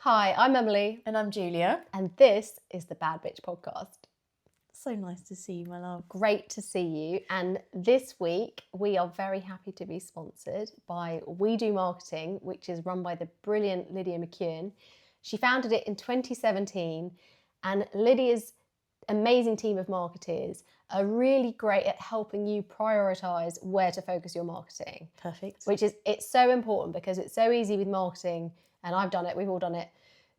Hi, I'm Emilie. And I'm Julia. And this is the Bad Bitch podcast. So nice to see you, my love. Great to see you. And this week, we are very happy to be sponsored by We Do Marketing, which is run by the brilliant Lydia McKeown. She founded it in 2017, and Lydia's amazing team of marketers are really great at helping you prioritise where to focus your marketing. Perfect. It's so important because it's so easy with marketing, and I've done it, we've all done it,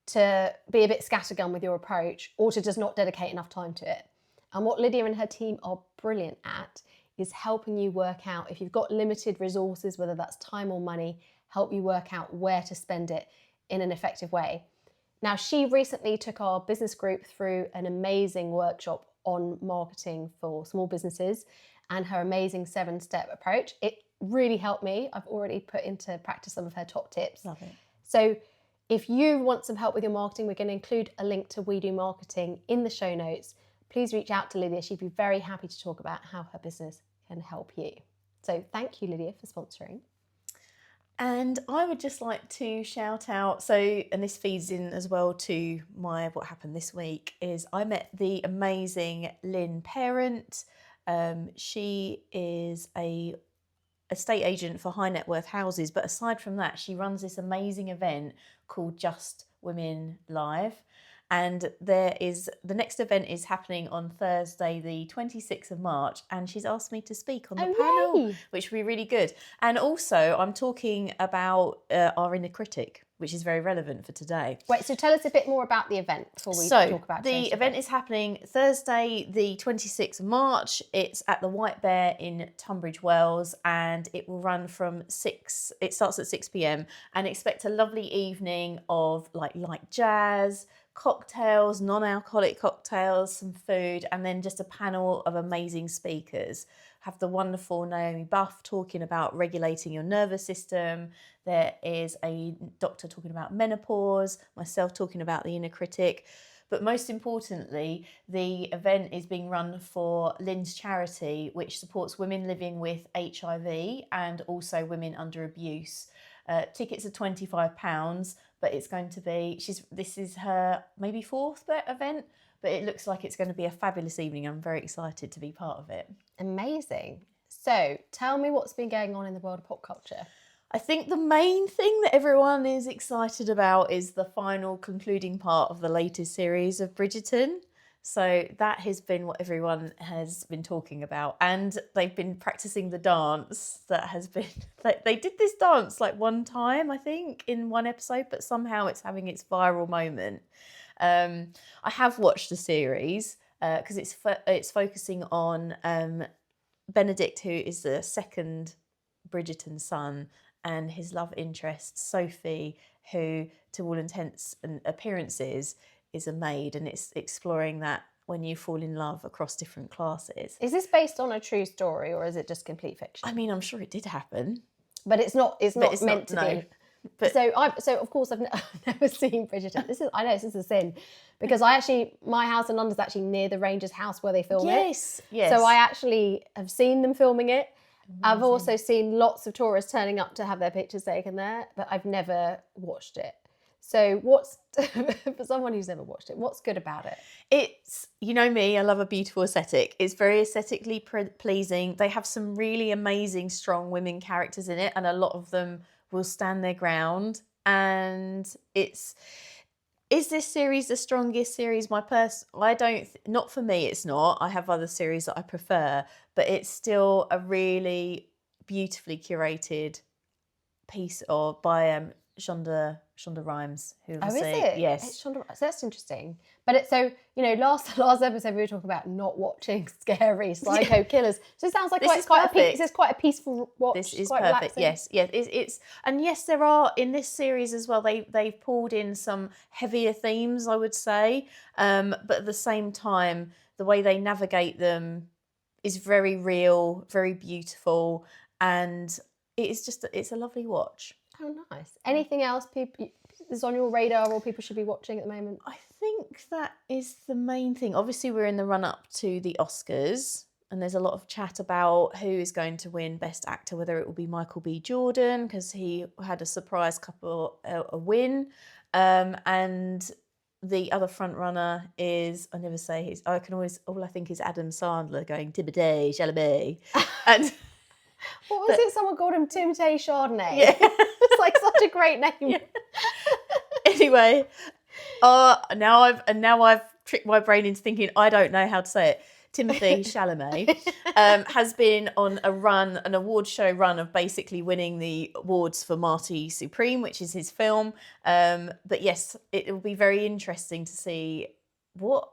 to be a bit scattergun with your approach or to just not dedicate enough time to it. And what Lydia and her team are brilliant at is helping you work out, if you've got limited resources, whether that's time or money, help you work out where to spend it in an effective way. Now, she recently took our business group through an amazing workshop on marketing for small businesses and her amazing 7-step approach. It really helped me. I've already put into practice some of her top tips. Love it. So if you want some help with your marketing, we're going to include a link to We Do Marketing in the show notes. Please reach out to Lydia. She'd be very happy to talk about how her business can help you. So thank you, Lydia, for sponsoring. And I would just like to shout out, and this feeds in as well to what happened this week, is I met the amazing Lynn Parent. She is a estate agent for high net worth houses, but aside from that, she runs this amazing event called Just Women Live. And the next event is happening on Thursday, the 26th of March, and she's asked me to speak on the panel, which will be really good. And also, I'm talking about our inner critic, which is very relevant for today. Wait, so tell us a bit more about the event before we talk about the event is happening Thursday, the 26th of March. It's at the White Bear in Tunbridge Wells, and it will run from 6. It starts at 6 p.m. and expect a lovely evening of light jazz, cocktails, non-alcoholic cocktails, some food, and then just a panel of amazing speakers. Have the wonderful Naomi Buff talking about regulating your nervous system. There is a doctor talking about menopause, myself talking about the inner critic. But most importantly, the event is being run for Lynn's charity, which supports women living with HIV and also women under abuse. Tickets are £25, but it's going to be, this is her maybe 4th event, but it looks like it's going to be a fabulous evening. I'm very excited to be part of it. Amazing. So tell me what's been going on in the world of pop culture. I think the main thing that everyone is excited about is the final concluding part of the latest series of Bridgerton. So that has been what everyone has been talking about. And they've been practicing the dance that has been... They did this dance one time, I think, in one episode, but somehow it's having its viral moment. I have watched the series because it's focusing on Benedict, who is the second Bridgerton son, and his love interest, Sophie, who, to all intents and appearances, is a maid, and it's exploring that when you fall in love across different classes. Is this based on a true story, or is it just complete fiction? I mean, I'm sure it did happen, but it's not meant to be. But so of course I've never seen Bridgerton. This is a sin, because my house in London is actually near the Rangers' house where they film it. Yes. So I actually have seen them filming it. Amazing. I've also seen lots of tourists turning up to have their pictures taken there, but I've never watched it. So what's, for someone who's never watched it, what's good about it? It's, you know me, I love a beautiful aesthetic. It's very aesthetically pleasing. They have some really amazing, strong women characters in it, and a lot of them will stand their ground. And is this series the strongest series? Not for me, it's not. I have other series that I prefer, but it's still a really beautifully curated piece by Shonda Rhimes, who is it? Yes. It's Shonda Rhimes. So that's interesting. But it's last episode we were talking about not watching scary psycho killers. So it sounds like this is quite a peaceful watch. This is quite perfect. Relaxing. Yes. It's and yes, there are in this series as well. They've pulled in some heavier themes, I would say, but at the same time, the way they navigate them is very real, very beautiful, and it's a lovely watch. Oh, nice. Anything else is on your radar or people should be watching at the moment? I think that is the main thing. Obviously, we're in the run-up to the Oscars, and there's a lot of chat about who is going to win Best Actor, whether it will be Michael B. Jordan, because he had a surprise a win, And the other front runner is, I never say his, all I think is Adam Sandler going Timothée Chalamet. And what was it? Someone called him Timothée Chardonnay. Yeah. It's like such a great name. Yeah. Anyway, now I've tricked my brain into thinking I don't know how to say it. Timothée Chalamet has been on an award show run of basically winning the awards for Marty Supreme, which is his film. But yes, it will be very interesting to see what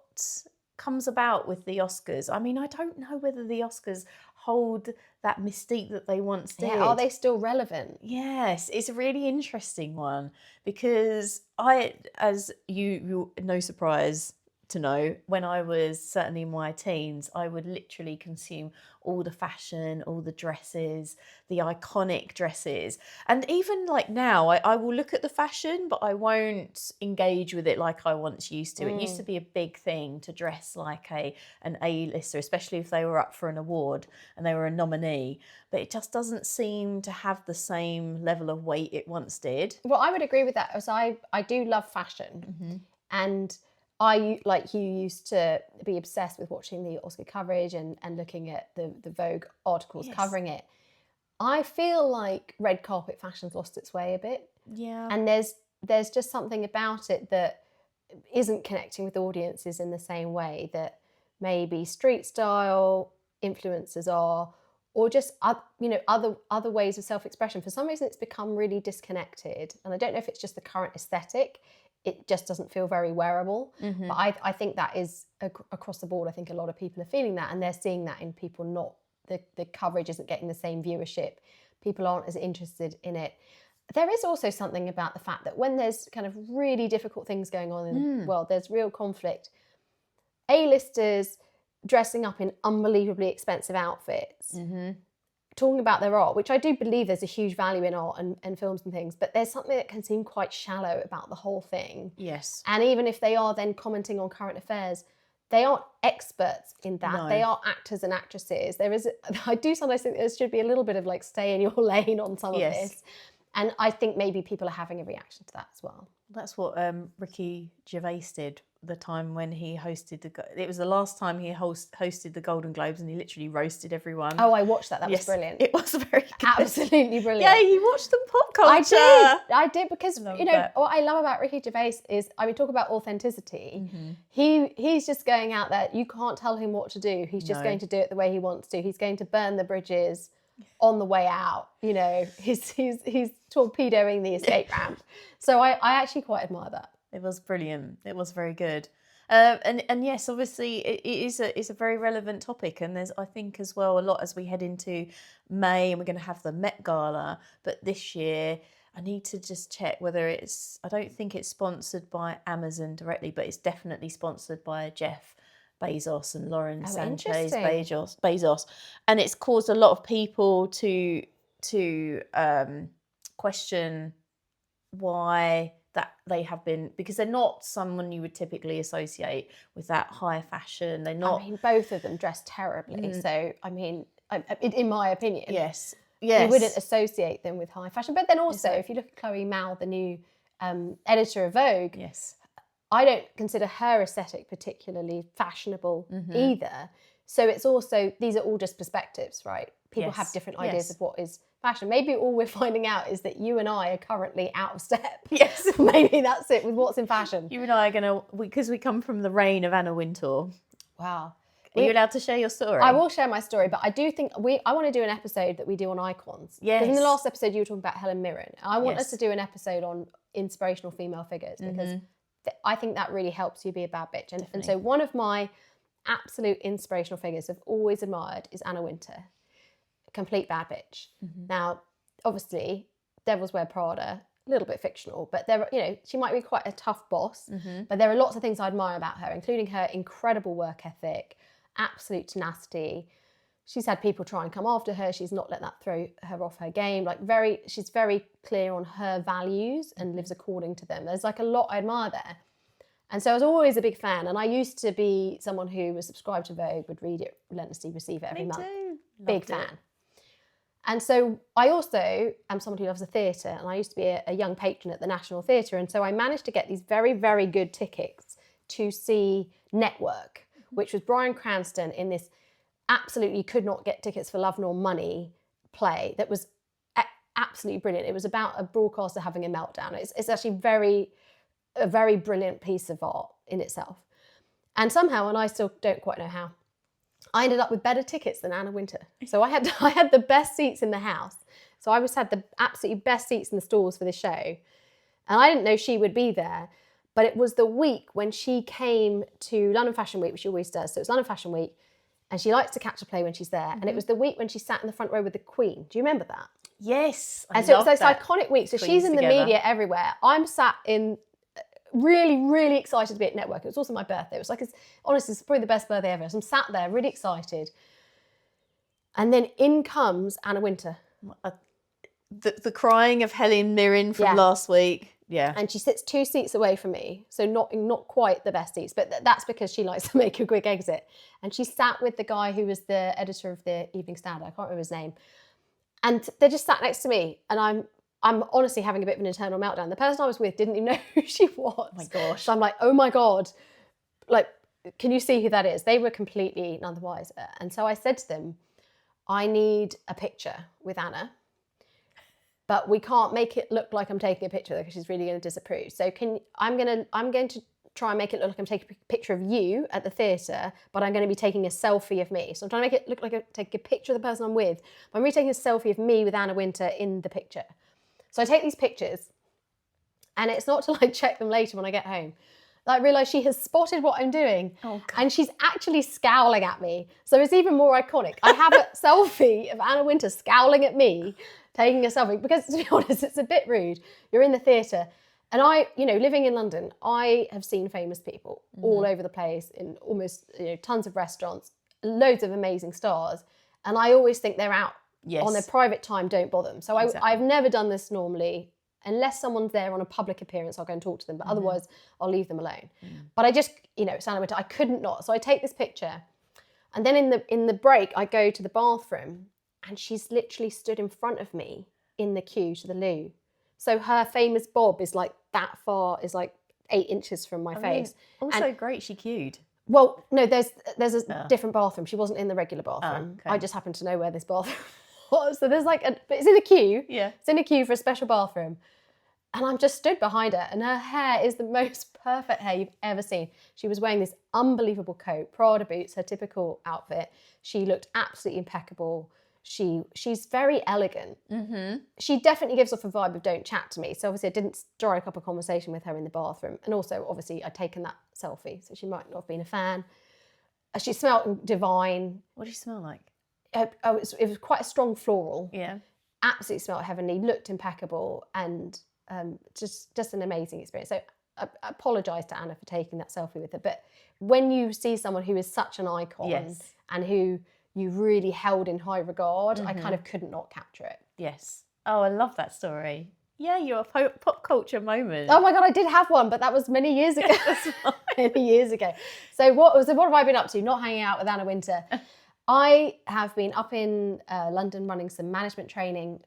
comes about with the Oscars. I mean, I don't know whether the Oscars hold that mystique that they once did. Yeah, are they still relevant? Yes, it's a really interesting one because as you no surprise to know, when I was certainly in my teens, I would literally consume all the fashion, all the dresses, the iconic dresses. And even like now, I will look at the fashion, but I won't engage with it like I once used to. It used to be a big thing to dress like an A-lister, especially if they were up for an award and they were a nominee. But it just doesn't seem to have the same level of weight it once did. Well, I would agree with that. As I do love fashion, and I, like you, used to be obsessed with watching the Oscar coverage and looking at the Vogue articles covering it. I feel like red carpet fashion's lost its way a bit. Yeah. And there's just something about it that isn't connecting with audiences in the same way that maybe street style influencers are, or just other ways of self-expression. For some reason, it's become really disconnected. And I don't know if it's just the current aesthetic. It just doesn't feel very wearable. But I think that is across the board. I think a lot of people are feeling that, and they're seeing that in people not, the coverage isn't getting the same viewership. People aren't as interested in it. There is also something about the fact that when there's kind of really difficult things going on in the world, there's real conflict. A-listers dressing up in unbelievably expensive outfits, talking about their art, which I do believe there's a huge value in art and films and things, but there's something that can seem quite shallow about the whole thing. Yes. And even if they are then commenting on current affairs, they aren't experts in that. No. They are actors and actresses. I do sometimes think there should be a little bit of like stay in your lane on some of this. And I think maybe people are having a reaction to that as well. That's what Ricky Gervais did the time when he hosted it was the last time he hosted the Golden Globes, and he literally roasted everyone. Oh, I watched that. That was brilliant. It was very good. Absolutely brilliant. Yeah, you watched them pop culture. I did because, what I love about Ricky Gervais is, I mean, talk about authenticity. He's just going out there. You can't tell him what to do. He's just going to do it the way he wants to. He's going to burn the bridges on the way out. He's torpedoing the escape ramp. So I actually quite admire that. It was brilliant. It was very good. And yes, obviously it's a very relevant topic, and there's, I think, as well, a lot as we head into May, and we're going to have the Met Gala. But this year, I need to just check whether I don't think it's sponsored by Amazon directly, but it's definitely sponsored by Jeff Bezos and Lauren Sanchez Bezos, and it's caused a lot of people to question why that they have been, because they're not someone you would typically associate with that high fashion. They're not. I mean, both of them dress terribly. So, I mean, in my opinion, yes, you wouldn't associate them with high fashion. But then also, if you look at Chloe Mao, the new editor of Vogue, I don't consider her aesthetic particularly fashionable either. So it's also, these are all just perspectives, right? People have different ideas of what is fashion. Maybe all we're finding out is that you and I are currently out of step. Yes. Maybe that's it with what's in fashion. You and I are going to, because we come from the reign of Anna Wintour. Wow. Are you allowed to share your story? I will share my story, but I do think I want to do an episode that we do on icons. Yes. Because in the last episode you were talking about Helen Mirren. I want us to do an episode on inspirational female figures, because I think that really helps you be a bad bitch. And so one of my absolute inspirational figures I've always admired is Anna Wintour. Complete bad bitch. Now, obviously, Devils Wear Prada, a little bit fictional, but she might be quite a tough boss. But there are lots of things I admire about her, including her incredible work ethic, absolute tenacity. She's had people try and come after her. She's not let that throw her off her game. She's very clear on her values and lives according to them. There's a lot I admire there. And so I was always a big fan. And I used to be someone who was subscribed to Vogue, would read it relentlessly, receive it every month. Me too. Big fan. And so I also am someone who loves the theatre, and I used to be a young patron at the National Theatre, and so I managed to get these very, very good tickets to see Network, which was Bryan Cranston in this absolutely could not get tickets for love nor money play that was absolutely brilliant. It was about a broadcaster having a meltdown. It's actually a very brilliant piece of art in itself. And somehow, and I still don't quite know how, I ended up with better tickets than Anna Wintour. So I had the best seats in the house. So I always had the absolutely best seats in the stalls for this show. And I didn't know she would be there. But it was the week when she came to London Fashion Week, which she always does. So it's London Fashion Week. And she likes to catch a play when she's there. Mm-hmm. And it was the week when she sat in the front row with the Queen. Do you remember that? Yes. And so it's those iconic weeks. So she's in the media everywhere. I'm sat in really, really excited to be at Network. It was also my birthday. It was like, honestly, it's probably the best birthday ever. So I'm sat there really excited. And then in comes Anna Wintour. The crying of Helen Mirren from last week. Yeah. And she sits 2 seats away from me. So not quite the best seats, but that's because she likes to make a quick exit. And she sat with the guy who was the editor of the Evening Standard. I can't remember his name. And they just sat next to me. And I'm honestly having a bit of an internal meltdown. The person I was with didn't even know who she was. Oh my gosh. So I'm like, oh my God. Like, can you see who that is? They were completely none the wiser. And so I said to them, I need a picture with Anna. But we can't make it look like I'm taking a picture because she's really going to disapprove. So I'm going to try and make it look like I'm taking a picture of you at the theatre, but I'm going to be taking a selfie of me. So I'm trying to make it look like I take a picture of the person I'm with, but I'm really taking a selfie of me with Anna Wintour in the picture. So I take these pictures, and it's not to like check them later when I get home. I realise she has spotted what I'm doing, and she's actually scowling at me. So it's even more iconic. I have a selfie of Anna Wintour scowling at me, taking a selfie, because to be honest, it's a bit rude. You're in the theatre, and living in London, I have seen famous people all over the place in almost tons of restaurants, loads of amazing stars, and I always think they're out on their private time. Don't bother them. So I've never done this normally. Unless someone's there on a public appearance, I'll go and talk to them. But otherwise, I'll leave them alone. But I just, it's Anna Wintour. I couldn't not. So I take this picture. And then in the break, I go to the bathroom. And she's literally stood in front of me in the queue to the loo. So her famous bob is like that far, is like 8 inches from my face. Also great, she queued. Well, no, there's a different bathroom. She wasn't in the regular bathroom. I just happened to know where this bathroom was. So there's but it's in a queue. Yeah. It's in a queue for a special bathroom. And I'm just stood behind her, and her hair is the most perfect hair you've ever seen. She was wearing this unbelievable coat, Prada boots, her typical outfit. She looked absolutely impeccable. She's very elegant. Mm-hmm. She definitely gives off a vibe of don't chat to me. So obviously I didn't strike up a conversation with her in the bathroom. And also, obviously, I'd taken that selfie, so she might not have been a fan. She smelled divine. What did she smell like? It was quite a strong floral. Yeah. Absolutely smelled heavenly, looked impeccable, and just an amazing experience. So I apologise to Anna for taking that selfie with her. But when you see someone who is such an icon and who you really held in high regard, I kind of couldn't not capture it. Yes. Oh, I love that story. Yeah, you're a pop culture moment. Oh my God, I did have one, but that was many years ago. Many years ago. So what have I been up to? Not hanging out with Anna Wintour. I have been up in London running some management training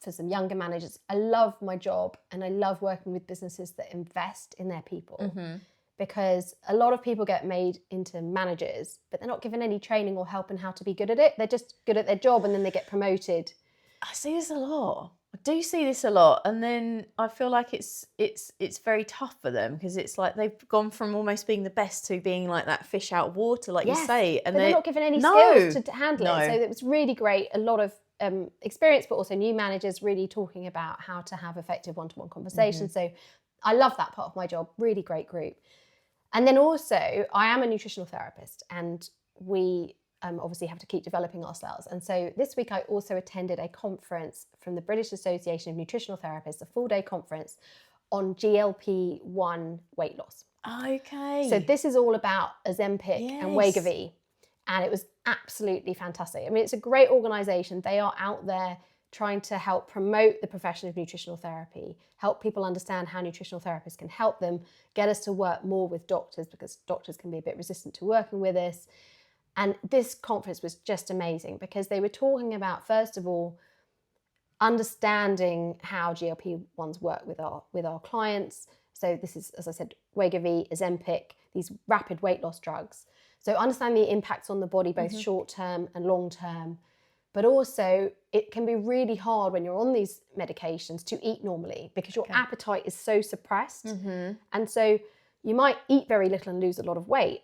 for some younger managers. I love my job, and I love working with businesses that invest in their people, because a lot of people get made into managers, but they're not given any training or help in how to be good at it. They're just good at their job, and then they get promoted. I see this a lot. I do see this a lot, and then I feel like it's very tough for them, because it's like they've gone from almost being the best to being like that fish out of water, like you say, and they're not given any skills to handle it. So it was really great. A lot of experience, but also new managers really talking about how to have effective one-to-one conversations. So I love that part of my job. Really great group. And then also, I am a nutritional therapist, and we obviously have to keep developing ourselves. And so this week I also attended a conference from the British Association of Nutritional Therapists, a full-day conference on GLP-1 weight loss. Okay. So this is all about Ozempic and Wegovy, and it was absolutely fantastic. I mean, it's a great organisation. They are out there trying to help promote the profession of nutritional therapy, help people understand how nutritional therapists can help them, get us to work more with doctors, because doctors can be a bit resistant to working with us. And this conference was just amazing, because they were talking about, first of all, understanding how GLP-1s work with our clients. So this is, as I said, Wegovy, Ozempic, these rapid weight loss drugs. So understanding the impacts on the body, both short-term and long-term. But also, it can be really hard when you're on these medications to eat normally because your appetite is so suppressed. And so you might eat very little and lose a lot of weight,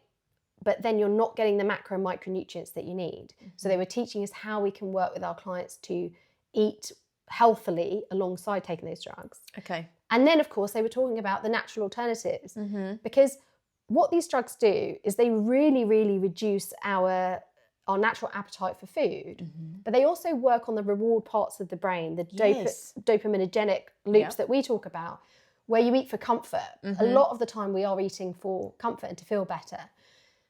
but then you're not getting the macro and micronutrients that you need. So they were teaching us how we can work with our clients to eat healthily alongside taking those drugs. Okay. And then, of course, they were talking about the natural alternatives because what these drugs do is they really, really reduce our natural appetite for food, but they also work on the reward parts of the brain, the dopaminergic loops that we talk about, where you eat for comfort. A lot of the time we are eating for comfort and to feel better.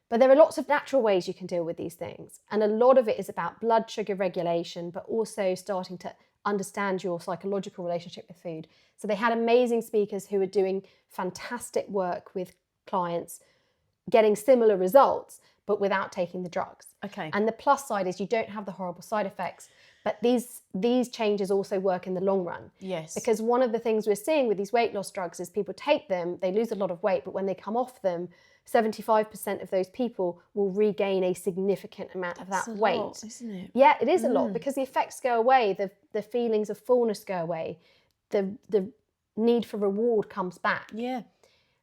But there are lots of natural ways you can deal with these things. And a lot of it is about blood sugar regulation, but also starting to understand your psychological relationship with food. So they had amazing speakers who were doing fantastic work with clients, getting similar results, but without taking the drugs. Okay. And the plus side is you don't have the horrible side effects, but these changes also work in the long run. Yes. Because one of the things we're seeing with these weight loss drugs is people take them, they lose a lot of weight, but when they come off them, 75% of those people will regain a significant amount of that weight. Lot, isn't it? Yeah, it is a lot because the effects go away, the feelings of fullness go away, the need for reward comes back. Yeah.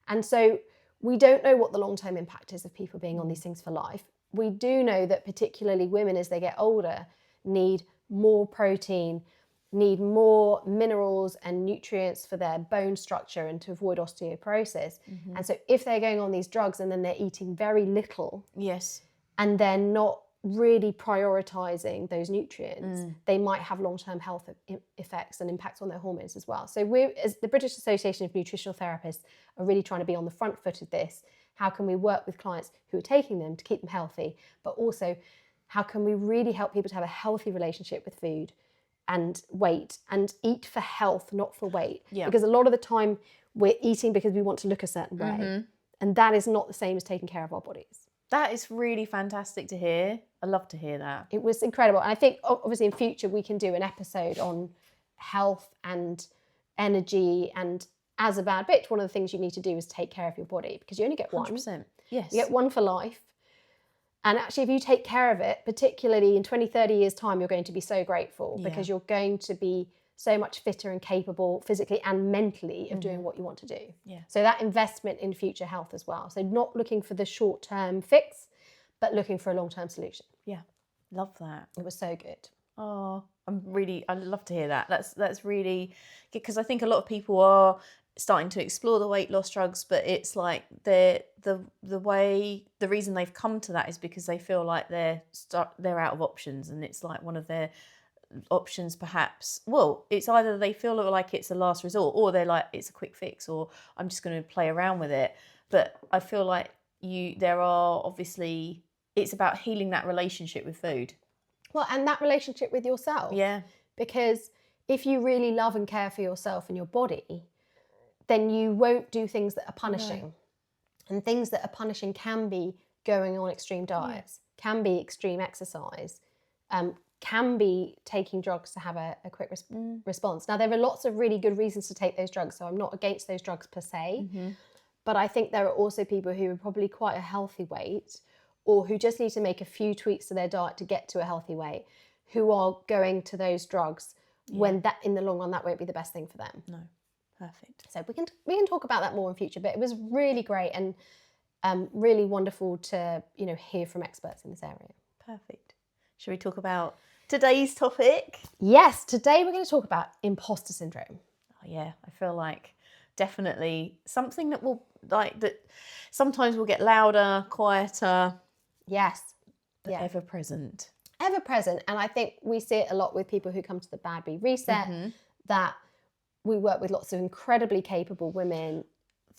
And so we don't know what the long-term impact is of people being on these things for life. We do know that particularly women as they get older need more protein, need more minerals and nutrients for their bone structure and to avoid osteoporosis. And so if they're going on these drugs and then they're eating very little and they're not really prioritizing those nutrients, they might have long-term health effects and impacts on their hormones as well. So we, as the British Association of Nutritional Therapists, are really trying to be on the front foot of this. How can we work with clients who are taking them to keep them healthy, but also how can we really help people to have a healthy relationship with food and weight and eat for health, not for weight? Because a lot of the time we're eating because we want to look a certain way, and that is not the same as taking care of our bodies. That is really fantastic to hear. I love to hear that. It was incredible. And I think obviously in future we can do an episode on health and energy. And as a bad bitch, one of the things you need to do is take care of your body because you only get one. 100%. Yes. You get one for life. And actually, if you take care of it, particularly in 20, 30 years' time, you're going to be so grateful because you're going to be so much fitter and capable physically and mentally of doing what you want to do. Yeah. So that investment in future health as well. So not looking for the short-term fix, but looking for a long-term solution. Yeah. Love that. It was so good. Oh, I love to hear that. That's really, because I think a lot of people are starting to explore the weight loss drugs, but it's like the reason they've come to that is because they feel like they're out of options, and it's like one of their options perhaps. Well, it's either they feel like it's a last resort, or they're like it's a quick fix, or I'm just going to play around with it. But I feel like there are obviously, it's about healing that relationship with food. Well, and that relationship with yourself. Yeah. Because if you really love and care for yourself and your body, then you won't do things that are punishing. No. And things that are punishing can be going on extreme diets, can be extreme exercise, can be taking drugs to have a quick response. Now, there are lots of really good reasons to take those drugs, so I'm not against those drugs per se, but I think there are also people who are probably quite a healthy weight, or who just need to make a few tweaks to their diet to get to a healthy weight, who are going to those drugs when that, in the long run, that won't be the best thing for them. No, perfect. So we can talk about that more in future, but it was really great and really wonderful to hear from experts in this area. Perfect. Should we talk about today's topic? Yes, today we're going to talk about imposter syndrome. Oh yeah, I feel like definitely something that that sometimes will get louder, quieter. Yes. But ever present. Ever present. And I think we see it a lot with people who come to the Bad Bee Reset, that we work with lots of incredibly capable women.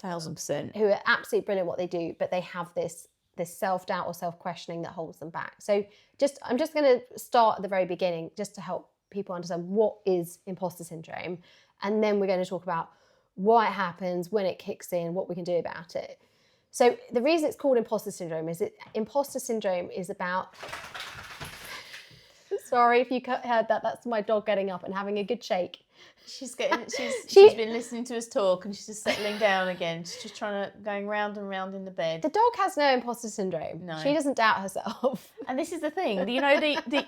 1000%. Who are absolutely brilliant at what they do, but they have this self-doubt or self-questioning that holds them back. So I'm just going to start at the very beginning just to help people understand what is imposter syndrome. And then we're going to talk about why it happens, when it kicks in, what we can do about it. So the reason it's called imposter syndrome is imposter syndrome is about... Sorry if you heard that. That's my dog getting up and having a good shake. She's been listening to us talk, and she's just settling down again. She's just going round and round in the bed. The dog has no imposter syndrome. No. She doesn't doubt herself. And this is the thing, you know,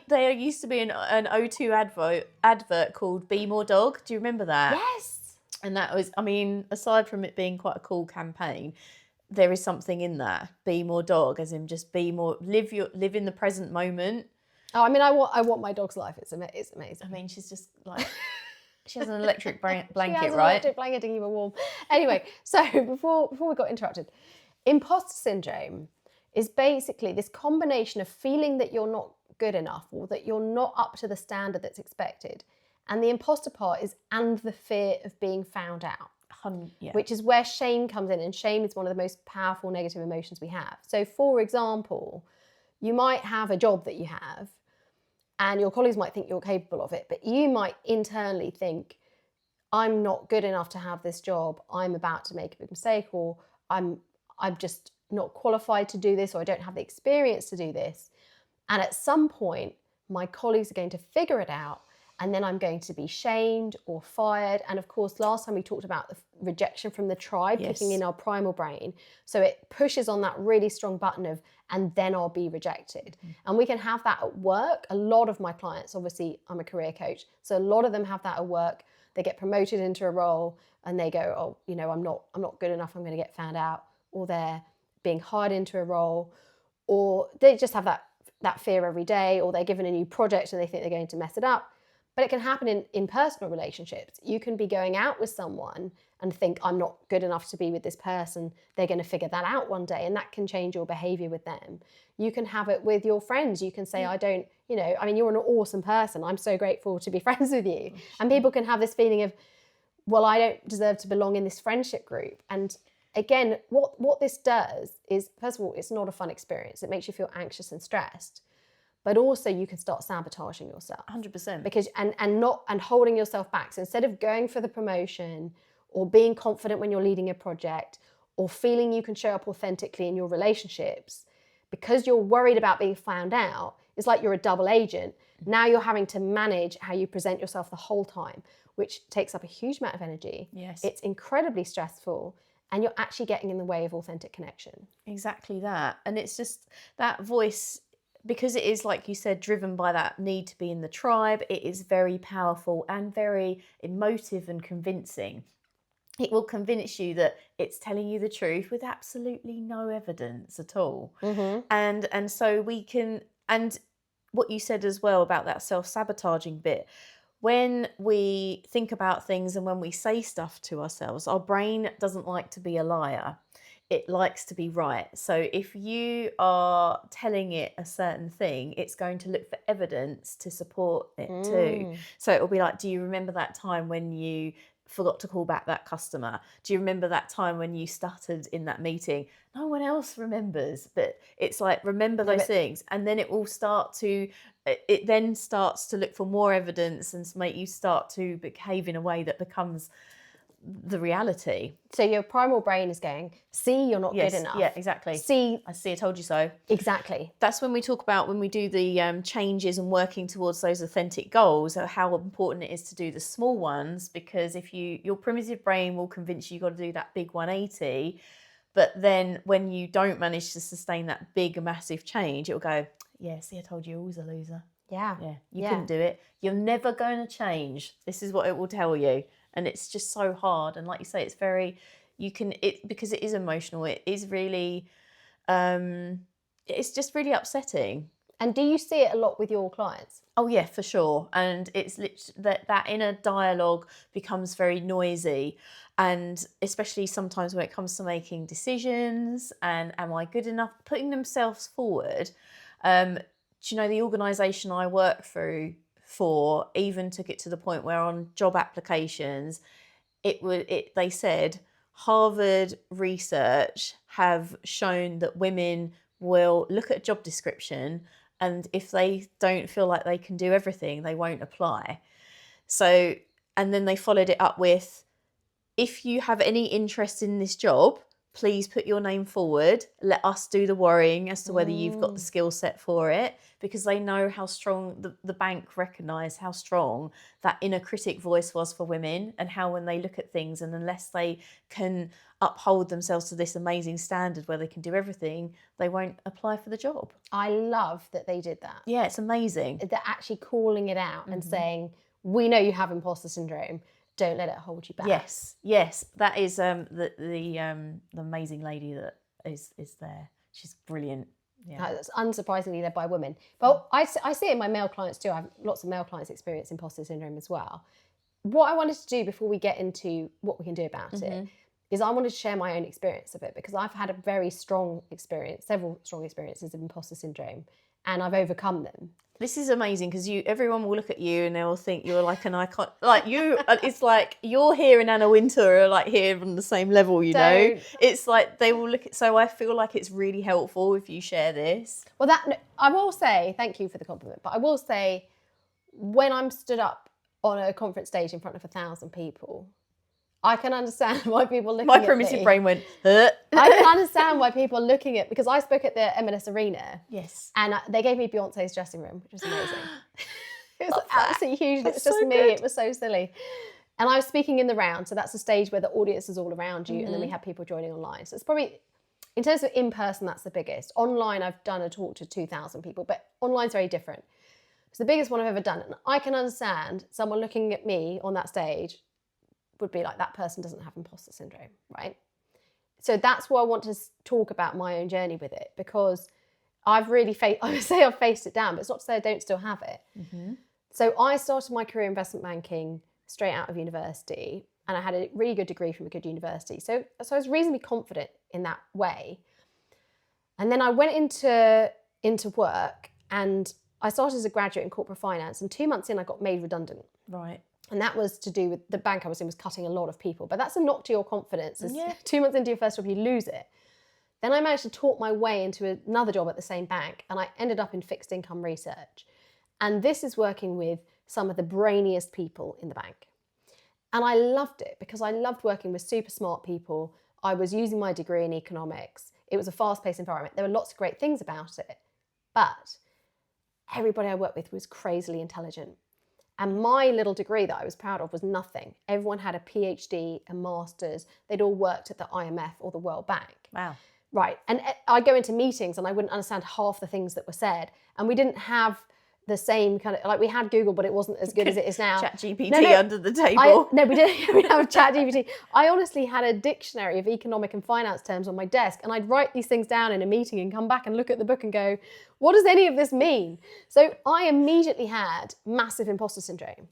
there used to be an O2 advert called Be More Dog. Do you remember that? Yes. And that was, I mean, aside from it being quite a cool campaign, there is something in that. Be more dog, as in just be more, live in the present moment. Oh, I mean, I want my dog's life. It's amazing. I mean, she's just like, she has an electric blanket, she has an right? Electric blanket to keep her warm. Anyway, so before we got interrupted, imposter syndrome is basically this combination of feeling that you're not good enough or that you're not up to the standard that's expected. And the imposter part is, and the fear of being found out. Yeah. Which is where shame comes in, and shame is one of the most powerful negative emotions we have. So, for example, you might have a job that you have, and your colleagues might think you're capable of it, but you might internally think, I'm not good enough to have this job, I'm about to make a big mistake, or I'm just not qualified to do this, or I don't have the experience to do this. And at some point, my colleagues are going to figure it out, and then I'm going to be shamed or fired. And of course, last time we talked about the rejection from the tribe, kicking in our primal brain. So it pushes on that really strong button of, and then I'll be rejected. And we can have that at work. A lot of my clients, obviously I'm a career coach, so a lot of them have that at work. They get promoted into a role and they go, oh, you know, I'm not good enough, I'm going to get found out. Or they're being hired into a role, or they just have that fear every day, or they're given a new project and they think they're going to mess it up. But it can happen in personal relationships. You can be going out with someone and think, I'm not good enough to be with this person. They're going to figure that out one day, and that can change your behavior with them. You can have it with your friends. You can say, I don't, you know, I mean, you're an awesome person. I'm so grateful to be friends with you. And people can have this feeling of, well, I don't deserve to belong in this friendship group. And again, what this does is, first of all, it's not a fun experience. It makes you feel anxious and stressed. But also you can start sabotaging yourself. 100%. Because and holding yourself back. So instead of going for the promotion or being confident when you're leading a project or feeling you can show up authentically in your relationships, because you're worried about being found out, it's like you're a double agent. Now you're having to manage how you present yourself the whole time, which takes up a huge amount of energy. Yes. It's incredibly stressful, and you're actually getting in the way of authentic connection. Exactly that. And it's just that voice, because it is, like you said, driven by that need to be in the tribe, it is very powerful and very emotive and convincing. It will convince you that it's telling you the truth with absolutely no evidence at all. Mm-hmm. And so we can, and what you said as well about that self-sabotaging bit, when we think about things and when we say stuff to ourselves, our brain doesn't like to be a liar. It likes to be right. So if you are telling it a certain thing, it's going to look for evidence to support it too. So it'll be like, do you remember that time when you forgot to call back that customer? Do you remember that time when you stuttered in that meeting? No one else remembers, but it's like, remember those things. And then it then starts to look for more evidence and make you start to behave in a way that becomes the reality. So your primal brain is going, see, you're not good enough. Yeah, exactly. See, I told you so. Exactly. That's when we talk about, when we do the changes and working towards those authentic goals, how important it is to do the small ones, because if your primitive brain will convince you got to do that big 180, but then when you don't manage to sustain that big, massive change, it'll go, yeah, see, I told you, you're always a loser. Yeah. You couldn't do it. You're never going to change. This is what it will tell you. And it's just so hard. And like you say, it's very, because it is emotional, it is really, it's just really upsetting. And do you see it a lot with your clients? Oh yeah, for sure. And it's literally that inner dialogue becomes very noisy. And especially sometimes when it comes to making decisions and am I good enough, putting themselves forward. Do you know, the organisation I work for even took it to the point where on job applications, they said Harvard research have shown that women will look at a job description, and if they don't feel like they can do everything, they won't apply. So, and then they followed it up with, if you have any interest in this job, please put your name forward. Let us do the worrying as to whether you've got the skill set for it, because they know how strong the bank recognised how strong that inner critic voice was for women, and how when they look at things, and unless they can uphold themselves to this amazing standard where they can do everything, they won't apply for the job. I love that they did that. Yeah, it's amazing. They're actually calling it out and saying, we know you have imposter syndrome. Don't let it hold you back. Yes, that is the amazing lady that is there. She's brilliant. Yeah, That's unsurprisingly led by women. But I see it in my male clients too. I have lots of male clients experience imposter syndrome as well. What I wanted to do before we get into what we can do about it is I wanted to share my own experience of it, because I've had a very strong experience, several strong experiences of imposter syndrome, and I've overcome them. this is amazing, because everyone will look at you and they will think you're like an icon. Like you, it's like you're here and Anna Wintour are like here on the same level. You know, it's like they will look at. So I feel like it's really helpful if you share this. Well, I will say thank you for the compliment, but I will say when I'm stood up on a conference stage in front of 1,000 people, I can understand why people looking at me. My primitive brain went, I can understand why people are looking at, because I spoke at the M&S Arena. Yes. And they gave me Beyonce's dressing room, which was amazing. It was absolutely huge. It was so just me. good. It was so silly. And I was speaking in the round. So that's a stage where the audience is all around you. And then we have people joining online. So it's probably, in terms of in person, that's the biggest. Online, I've done a talk to 2,000 people, but online's very different. It's the biggest one I've ever done. And I can understand someone looking at me on that stage would be like, that person doesn't have imposter syndrome, right? So that's why I want to talk about my own journey with it, because I've really I would say I've faced it down, but it's not to say I don't still have it. So I started my career in investment banking straight out of university, and I had a really good degree from a good university. So I was reasonably confident in that way. And then I went into work, and I started as a graduate in corporate finance, and 2 months in I got made redundant. Right. And that was to do with the bank I was in was cutting a lot of people. But that's a knock to your confidence. 2 months into your first job, you lose it. Then I managed to talk my way into another job at the same bank, and I ended up in fixed income research. And this is working with some of the brainiest people in the bank. And I loved it, because I loved working with super smart people. I was using my degree in economics. It was a fast-paced environment. There were lots of great things about it. But everybody I worked with was crazily intelligent. And my little degree that I was proud of was nothing. Everyone had a PhD, a master's. They'd all worked at the IMF or the World Bank. Wow. Right. And I'd go into meetings and I wouldn't understand half the things that were said. And we didn't have the same kind of, like, we had Google, but it wasn't as good as it is now. ChatGPT under the table. No, we didn't. We didn't have ChatGPT. I honestly had a dictionary of economic and finance terms on my desk, and I'd write these things down in a meeting and come back and look at the book and go, what does any of this mean? So I immediately had massive imposter syndrome.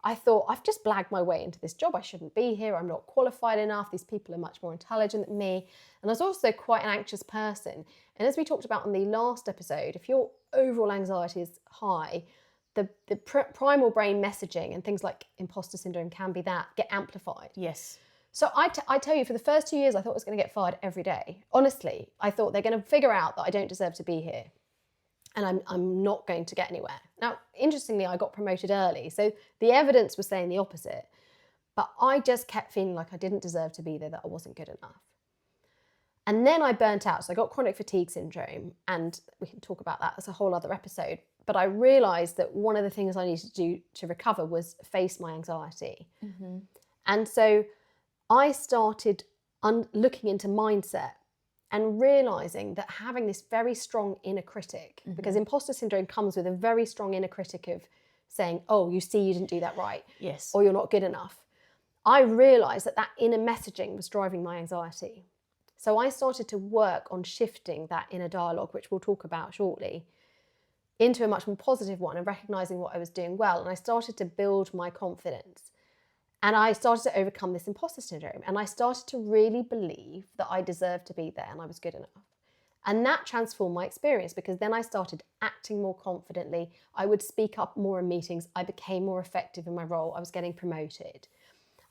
I thought, I've just blagged my way into this job. I shouldn't be here. I'm not qualified enough. These people are much more intelligent than me. And I was also quite an anxious person. And as we talked about on the last episode, if your overall anxiety is high, the primal brain messaging and things like imposter syndrome can be that, get amplified. Yes. So I tell you, for the first 2 years, I thought I was going to get fired every day. Honestly, I thought they're going to figure out that I don't deserve to be here. And I'm not going to get anywhere. Now, interestingly, I got promoted early. So the evidence was saying the opposite. But I just kept feeling like I didn't deserve to be there, that I wasn't good enough. And then I burnt out. So I got chronic fatigue syndrome. And we can talk about that as a whole other episode. But I realised that one of the things I needed to do to recover was face my anxiety. And so I started looking into mindset and realising that having this very strong inner critic, because imposter syndrome comes with a very strong inner critic of saying, oh, you see, you didn't do that right. Yes. Or you're not good enough. I realised that inner messaging was driving my anxiety. So I started to work on shifting that inner dialogue, which we'll talk about shortly, into a much more positive one and recognising what I was doing well. And I started to build my confidence. And I started to overcome this imposter syndrome. And I started to really believe that I deserved to be there and I was good enough. And that transformed my experience, because then I started acting more confidently. I would speak up more in meetings. I became more effective in my role. I was getting promoted.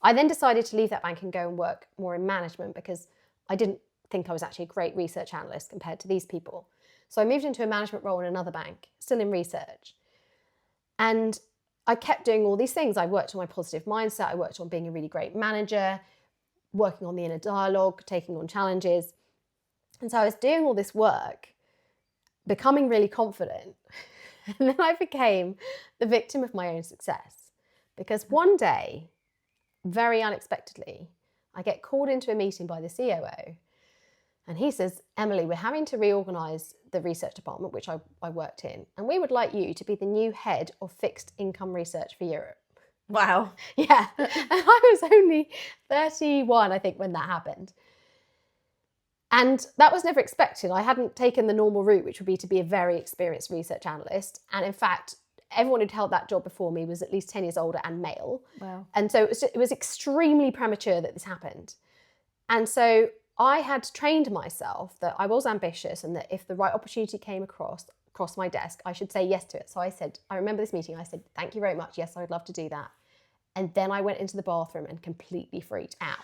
I then decided to leave that bank and go and work more in management, because I didn't think I was actually a great research analyst compared to these people. So I moved into a management role in another bank, still in research. And I kept doing all these things. I worked on my positive mindset. I worked on being a really great manager. working on the inner dialogue, taking on challenges. And so I was doing all this work, becoming really confident. And then I became the victim of my own success. Because one day, very unexpectedly, I get called into a meeting by the COO. And he says, Emilie, we're having to reorganise the research department, which I worked in. And we would like you to be the new head of fixed income research for Europe. Wow. Yeah. And I was only 31, I think, when that happened. And that was never expected. I hadn't taken the normal route, which would be to be a very experienced research analyst. And in fact, everyone who'd held that job before me was at least 10 years older and male. Wow. And so it was extremely premature that this happened. And so I had trained myself that I was ambitious and that if the right opportunity came across my desk, I should say yes to it. So I said, I remember this meeting, I said, thank you very much. Yes, I would love to do that. And then I went into the bathroom and completely freaked out.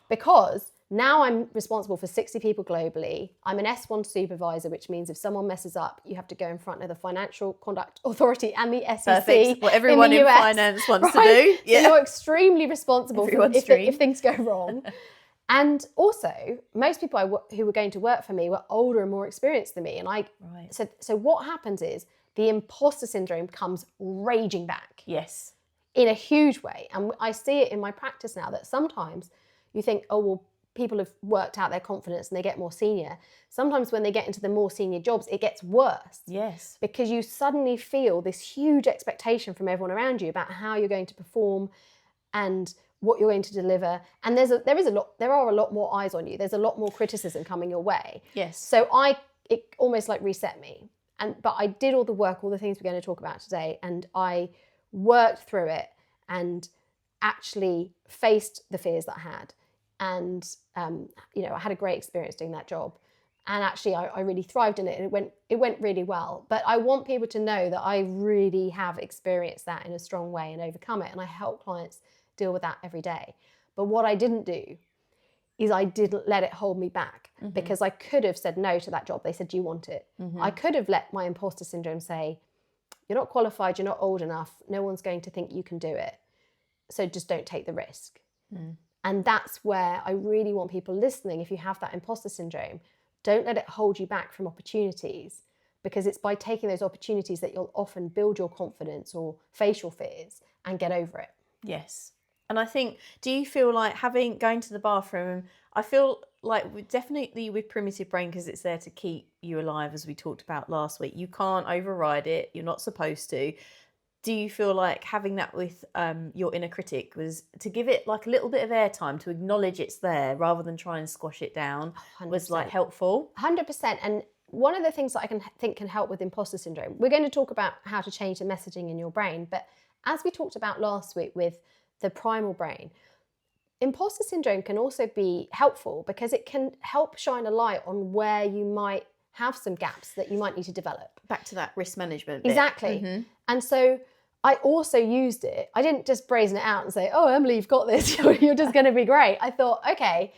Because now I'm responsible for 60 people globally. I'm an S1 supervisor, which means if someone messes up, you have to go in front of the Financial Conduct Authority and the SEC. Perfect. What everyone in finance wants to do. Yeah. So you're extremely responsible if things go wrong. And also, most people who were going to work for me were older and more experienced than me. And so what happens is the imposter syndrome comes raging back. Yes. In a huge way. And I see it in my practice now that sometimes you think, oh, well, people have worked out their confidence and they get more senior. Sometimes when they get into the more senior jobs, it gets worse. Yes. Because you suddenly feel this huge expectation from everyone around you about how you're going to perform and what you're going to deliver. And there are a lot more eyes on you. There's a lot more criticism coming your way. Yes. So it almost like reset me. But I did all the work, all the things we're going to talk about today, and I worked through it and actually faced the fears that I had. And, I had a great experience doing that job. And actually, I really thrived in it, and it went really well. But I want people to know that I really have experienced that in a strong way and overcome it. And I help clients deal with that every day. But what I didn't do is I didn't let it hold me back, because I could have said no to that job. They said, do you want it? I could have let my imposter syndrome say, you're not qualified, you're not old enough, no one's going to think you can do it. So just don't take the risk. And that's where I really want people listening, if you have that imposter syndrome, don't let it hold you back from opportunities, because it's by taking those opportunities that you'll often build your confidence or face your fears and get over it. Yes. And I think, do you feel like going to the bathroom, I feel like definitely with primitive brain, because it's there to keep you alive, as we talked about last week, you can't override it, you're not supposed to. Do you feel like having that with your inner critic was to give it like a little bit of airtime, to acknowledge it's there rather than try and squash it down, 100%. Was like helpful? 100%. And one of the things that I think can help with imposter syndrome, we're going to talk about how to change the messaging in your brain, but as we talked about last week with the primal brain, imposter syndrome can also be helpful because it can help shine a light on where you might have some gaps that you might need to develop. Back to that risk management bit. Exactly. And so I also used it. I didn't just brazen it out and say, oh, Emilie, you've got this. You're just going to be great. I thought, okay,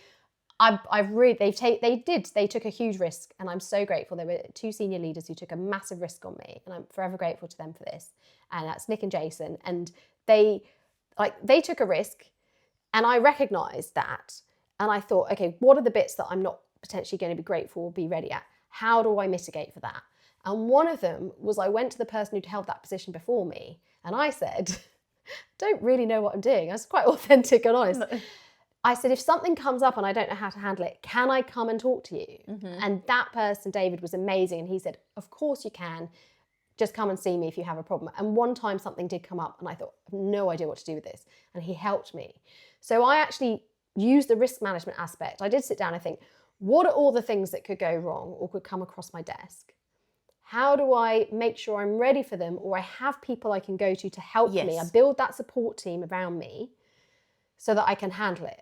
they took a huge risk, and I'm so grateful. There were two senior leaders who took a massive risk on me, and I'm forever grateful to them for this. And that's Nick and Jason. And they took a risk, and I recognized that. And I thought, okay, what are the bits that I'm not potentially going to be grateful or be ready at? How do I mitigate for that? And one of them was I went to the person who'd held that position before me, and I said, don't really know what I'm doing. I was quite authentic and honest. I said, if something comes up and I don't know how to handle it, can I come and talk to you? And that person, David, was amazing. And he said, of course you can. Just come and see me if you have a problem. And one time something did come up and I thought, I have no idea what to do with this. And he helped me. So I actually used the risk management aspect. I did sit down and think, what are all the things that could go wrong or could come across my desk? How do I make sure I'm ready for them, or I have people I can go to help me? I build that support team around me so that I can handle it.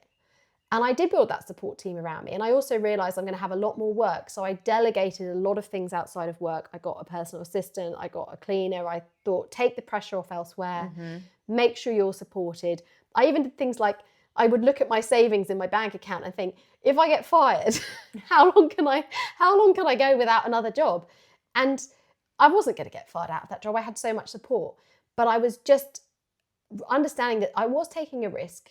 And I did build that support team around me. And I also realized I'm going to have a lot more work. So I delegated a lot of things outside of work. I got a personal assistant. I got a cleaner. I thought, take the pressure off elsewhere. Make sure you're supported. I even did things like, I would look at my savings in my bank account and think, if I get fired, how long can I go without another job? And I wasn't going to get fired out of that job. I had so much support. But I was just understanding that I was taking a risk,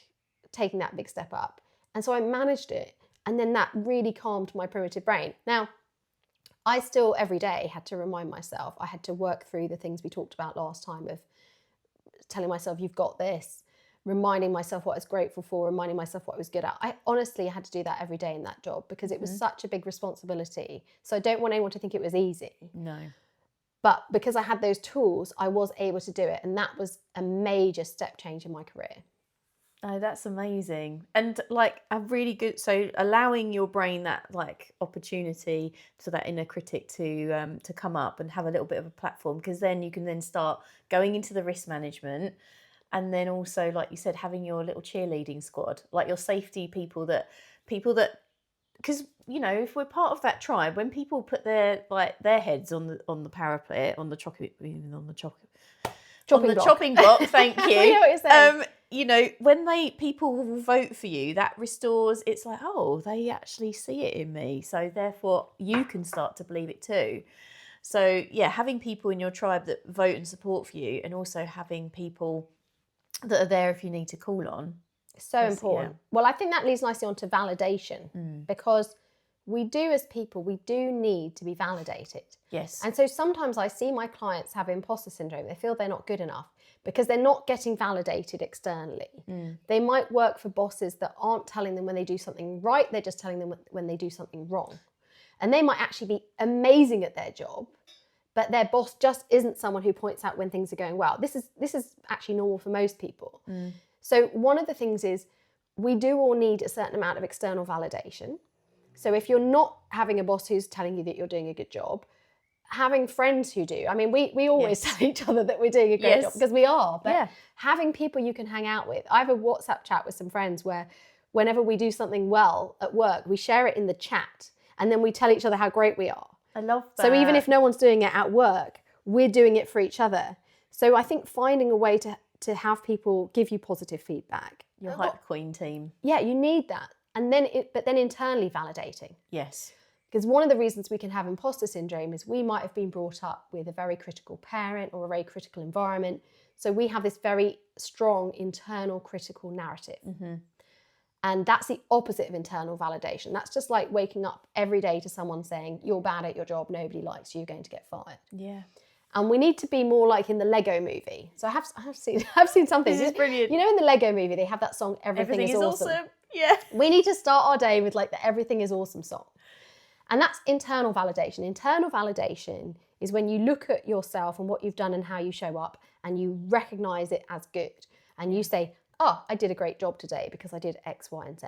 taking that big step up. And so I managed it. And then that really calmed my primitive brain. Now, I still every day had to remind myself, I had to work through the things we talked about last time of telling myself, you've got this, reminding myself what I was grateful for, reminding myself what I was good at. I honestly had to do that every day in that job because it was such a big responsibility. So I don't want anyone to think it was easy. No. But because I had those tools, I was able to do it. And that was a major step change in my career. Oh, that's amazing. And like a really good, so allowing your brain that like opportunity to that inner critic to come up and have a little bit of a platform, because then you can then start going into the risk management, and then also, like you said, having your little cheerleading squad, like your safety people that because you know, if we're part of that tribe, when people put their heads on the parapet, on the chopping block, thank you. I know what you're saying. You know, when people will vote for you, that restores, it's like, oh, they actually see it in me. So therefore you can start to believe it too. So yeah, having people in your tribe that vote and support for you, and also having people that are there if you need to call on. So important. Yeah. Well, I think that leads nicely on to validation, because we do as people, we do need to be validated. Yes. And so sometimes I see my clients have imposter syndrome. They feel they're not good enough because they're not getting validated externally. They might work for bosses that aren't telling them when they do something right, they're just telling them when they do something wrong. And they might actually be amazing at their job, but their boss just isn't someone who points out when things are going well. This is actually normal for most people. So one of the things is we do all need a certain amount of external validation. So if you're not having a boss who's telling you that you're doing a good job, having friends who do. I mean, we always tell each other that we're doing a great job because we are. But having people you can hang out with. I have a WhatsApp chat with some friends where whenever we do something well at work, we share it in the chat and then we tell each other how great we are. I love that. So even if no one's doing it at work, we're doing it for each other. So I think finding a way to have people give you positive feedback. Your hype queen team. Yeah, you need that. And then but then internally validating. Yes. Because one of the reasons we can have imposter syndrome is we might have been brought up with a very critical parent or a very critical environment. So we have this very strong internal critical narrative. And that's the opposite of internal validation. That's just like waking up every day to someone saying, you're bad at your job, nobody likes you, you're going to get fired. Yeah. And we need to be more like in the Lego movie. So I have seen something. This is brilliant. You know, in the Lego movie, they have that song, Everything is Awesome. Yeah. We need to start our day with like the Everything is Awesome song. And that's internal validation. Internal validation is when you look at yourself and what you've done and how you show up and you recognize it as good. And you say, oh, I did a great job today because I did X, Y, and Z.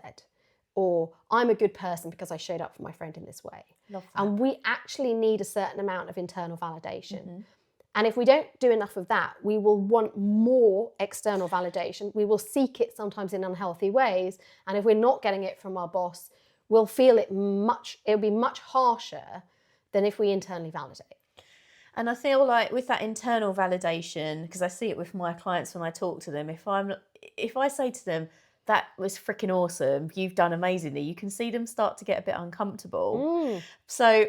Or I'm a good person because I showed up for my friend in this way. Love that. And we actually need a certain amount of internal validation. And if we don't do enough of that, we will want more external validation. We will seek it sometimes in unhealthy ways. And if we're not getting it from our boss, we'll feel it'll be much harsher than if we internally validate. And I feel like with that internal validation, because I see it with my clients when I talk to them, if I say to them, that was freaking awesome, you've done amazingly, you can see them start to get a bit uncomfortable. So,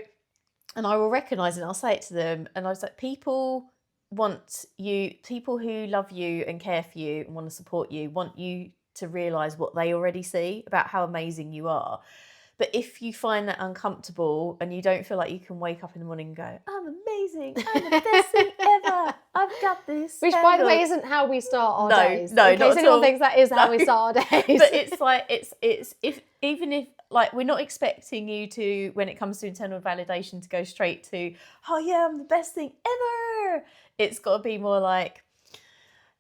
and I will recognise it and I'll say it to them, and I was like, people who love you and care for you and want to support you, want you to realise what they already see about how amazing you are. But if you find that uncomfortable and you don't feel like you can wake up in the morning and go, I'm amazing, I'm the best thing ever, I've got this. Which, by the way, isn't how we start our days. No, in case anyone thinks that is how we start our days. But it's like, even if like we're not expecting you to, when it comes to internal validation, to go straight to, oh yeah, I'm the best thing ever. It's got to be more like,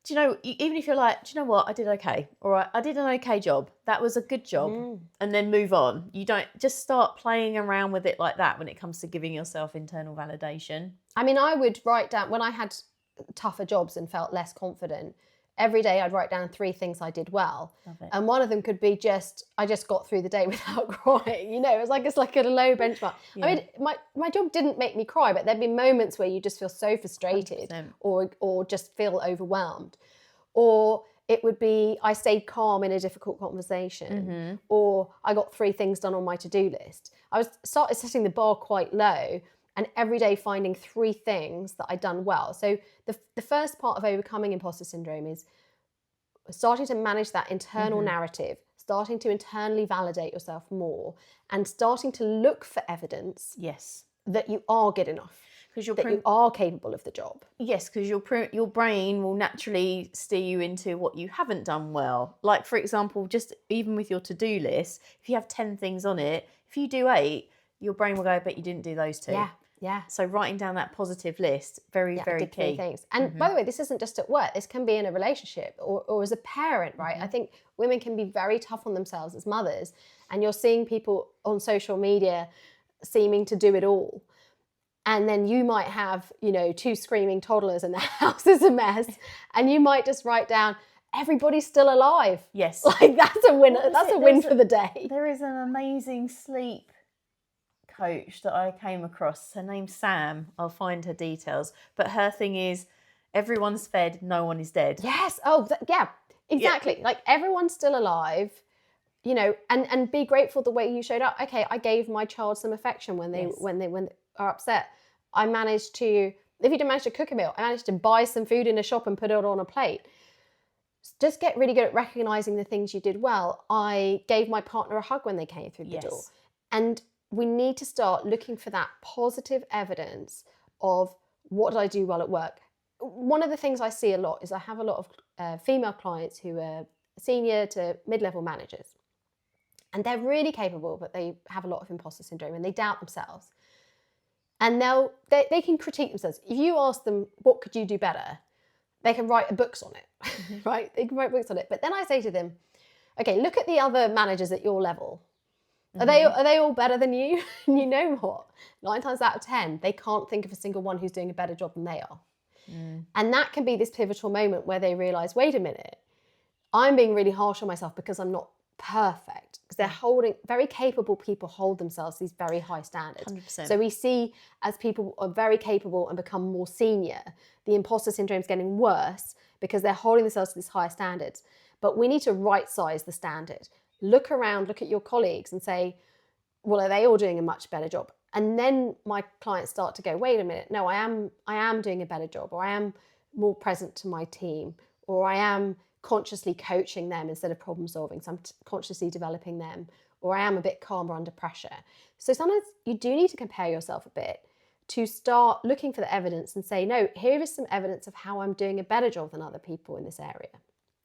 do you know, even if you're like, do you know what, I did okay. All right, I did an okay job. That was a good job. And then move on. You don't just start playing around with it like that when it comes to giving yourself internal validation. I mean, I would write down, when I had tougher jobs and felt less confident, every day I'd write down 3 things I did well. Love it. And one of them could be I just got through the day without crying. You know, it's like a low benchmark. Yeah. I mean, my job didn't make me cry, but there'd be moments where you just feel so frustrated 100%. or just feel overwhelmed. Or it would be I stayed calm in a difficult conversation, or I got 3 things done on my to-do list. I started setting the bar quite low, and every day finding 3 things that I'd done well. So the first part of overcoming imposter syndrome is starting to manage that internal narrative, starting to internally validate yourself more, and starting to look for evidence Yes. that you are good enough, Because you are capable of the job. Yes, because your brain will naturally steer you into what you haven't done well. Like, for example, just even with your to-do list, if you have 10 things on it, if you do 8, your brain will go, I bet you didn't do those 2. Yeah. So writing down that positive list, very did 3 key. things. And by the way, this isn't just at work. This can be in a relationship or as a parent, right? I think women can be very tough on themselves as mothers. And you're seeing people on social media seeming to do it all. And then you might have, 2 screaming toddlers and the house is a mess. And you might just write down, everybody's still alive. Yes. Like, that's a win. That's a win for the day. There is an amazing sleep coach that I came across. Her name's Sam. I'll find her details. But her thing is, everyone's fed, no one is dead. Yes. Oh, yeah, exactly. Yeah. Like, everyone's still alive, and be grateful the way you showed up. Okay, I gave my child some affection when they are upset. I managed to, if you didn't manage to cook a meal, I managed to buy some food in a shop and put it on a plate. Just get really good at recognizing the things you did well. I gave my partner a hug when they came through the door. And we need to start looking for that positive evidence of, what did I do well at work? One of the things I see a lot is I have a lot of female clients who are senior to mid-level managers. And they're really capable, but they have a lot of imposter syndrome and they doubt themselves. And they can critique themselves. If you ask them, what could you do better? They can write books on it, right? They can write books on it. But then I say to them, okay, look at the other managers at your level. Are they all better than you? And you know what? 9 times out of 10, they can't think of a single one who's doing a better job than they are. And that can be this pivotal moment where they realise, wait a minute, I'm being really harsh on myself because I'm not perfect. Because they're holding, very capable people hold themselves these very high standards. 100%. So we see as people are very capable and become more senior, the imposter syndrome is getting worse because they're holding themselves to these higher standards. But we need to right size the standard. Look around, look at your colleagues and say, well, are they all doing a much better job? And then my clients start to go, wait a minute, no, I am doing a better job, or I am more present to my team, or I am consciously coaching them instead of problem solving. So I'm consciously developing them, or I am a bit calmer under pressure. So sometimes you do need to compare yourself a bit to start looking for the evidence and say, no, here is some evidence of how I'm doing a better job than other people in this area.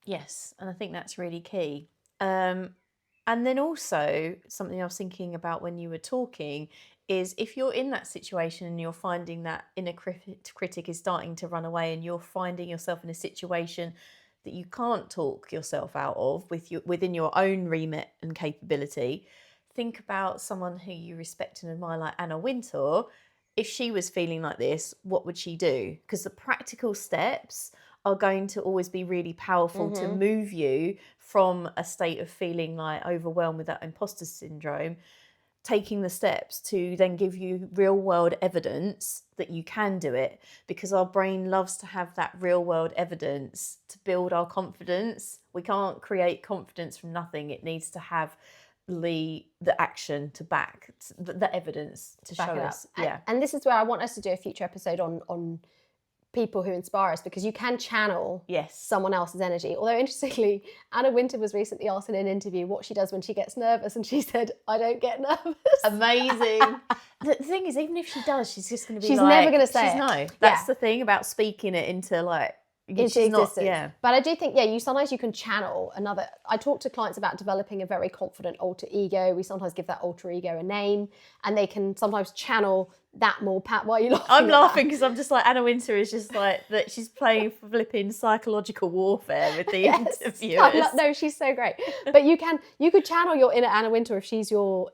Yes, and I think that's really key. And then also, something I was thinking about when you were talking is, if you're in that situation and you're finding that inner critic is starting to run away, and you're finding yourself in a situation that you can't talk yourself out of within your own remit and capability, think about someone who you respect and admire, like Anna Wintour. If she was feeling like this, what would she do? Because the practical steps are going to always be really powerful to move you from a state of feeling like overwhelmed with that imposter syndrome, taking the steps to then give you real world evidence that you can do it, because our brain loves to have that real world evidence to build our confidence. We can't create confidence from nothing. It needs to have the action to back the evidence to show us. And this is where I want us to do a future episode on people who inspire us, because you can channel someone else's energy. Although, interestingly, Anna Wintour was recently asked in an interview what she does when she gets nervous, and she said, I don't get nervous. Amazing. The thing is, even if she does, she's just going to be never going to say it. No. That's the thing about speaking it into into existence. But I do think, you can channel another. I talk to clients about developing a very confident alter ego. We sometimes give that alter ego a name, and they can sometimes channel that more. Pat, why are you laughing? I'm laughing because I'm just like, Anna Wintour is just like that. She's playing flipping psychological warfare with the interviewers. No, she's so great. But you could channel your inner Anna Wintour if she's your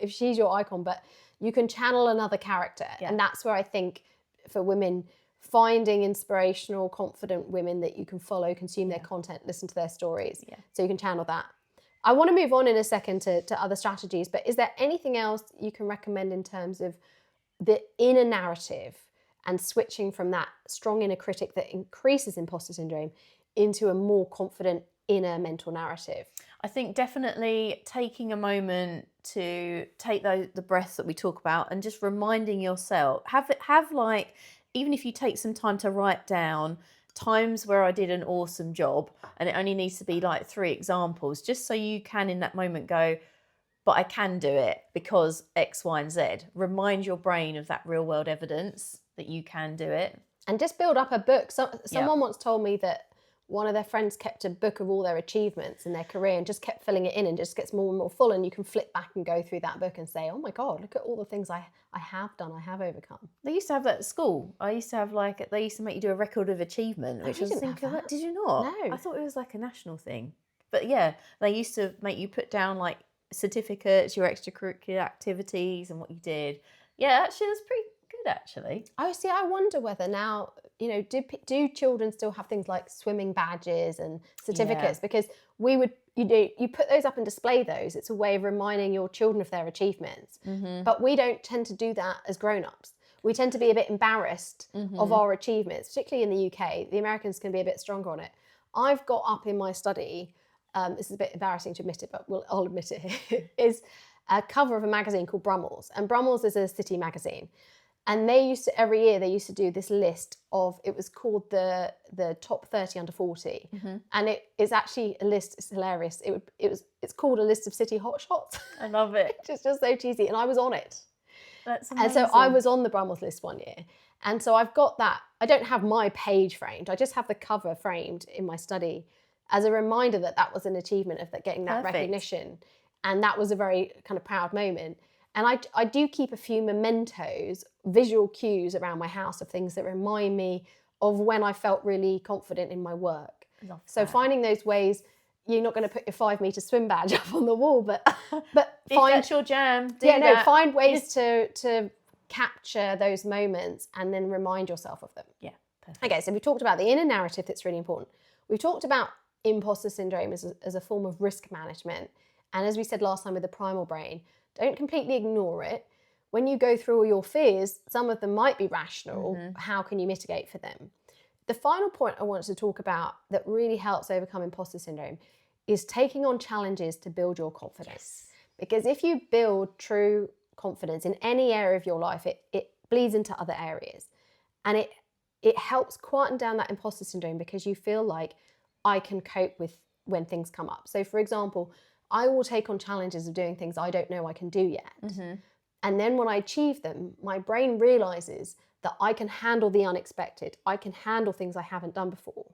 icon, but you can channel another character, and that's where I think for women, finding inspirational, confident women that you can follow, consume their content, listen to their stories. So you can channel that. I want to move on in a second to other strategies, but is there anything else you can recommend in terms of the inner narrative and switching from that strong inner critic that increases imposter syndrome into a more confident inner mental narrative? I think definitely taking a moment to take the breaths that we talk about and just reminding yourself, have even if you take some time to write down times where I did an awesome job, and it only needs to be like 3 examples, just so you can in that moment go, but I can do it because X, Y, and Z. Remind your brain of that real world evidence that you can do it. And just build up a book. Someone once told me that one of their friends kept a book of all their achievements in their career and just kept filling it in, and just gets more and more full, and you can flip back and go through that book and say, oh my God, look at all the things I have done, I have overcome. They used to have that at school. I used to have they used to make you do a record of achievement, which I was thinking, did you not? No. I thought it was like a national thing. But yeah, they used to make you put down like certificates, your extracurricular activities and what you did. Yeah, actually, that's pretty good actually. Oh, see, I wonder whether now, do children still have things like swimming badges and certificates? Because we would, you put those up and display those. It's a way of reminding your children of their achievements. But we don't tend to do that as grown-ups. We tend to be a bit embarrassed of our achievements, particularly in the UK. The Americans can be a bit stronger on it. I've got up in my study, this is a bit embarrassing to admit it, but I'll admit it here, is a cover of a magazine called Brummels. And Brummels is a city magazine. And every year they used to do this list of, it was called the top 30 under 40. And it is actually a list, it's hilarious. It's called a list of city hotshots. I love it. It's just so cheesy. And I was on it. That's amazing. And so I was on the Brummels list one year. And so I've got that. I don't have my page framed. I just have the cover framed in my study as a reminder that was an achievement of getting that recognition. And that was a very kind of proud moment. And I do keep a few mementos, visual cues around my house of things that remind me of when I felt really confident in my work. So finding those ways, you're not going to put your 5-meter swim badge up on the wall, but find that's your jam. Find ways to capture those moments and then remind yourself of them. Yeah, perfect. Okay, so we talked about the inner narrative that's really important. We've talked about imposter syndrome as a form of risk management. And as we said last time with the primal brain, don't completely ignore it. When you go through all your fears, some of them might be rational. How can you mitigate for them? The final point I wanted to talk about that really helps overcome imposter syndrome is taking on challenges to build your confidence. Because if you build true confidence in any area of your life, it bleeds into other areas. And it helps quieten down that imposter syndrome because you feel like I can cope with when things come up. So for example, I will take on challenges of doing things I don't know I can do yet. And then when I achieve them, my brain realizes that I can handle the unexpected. I can handle things I haven't done before.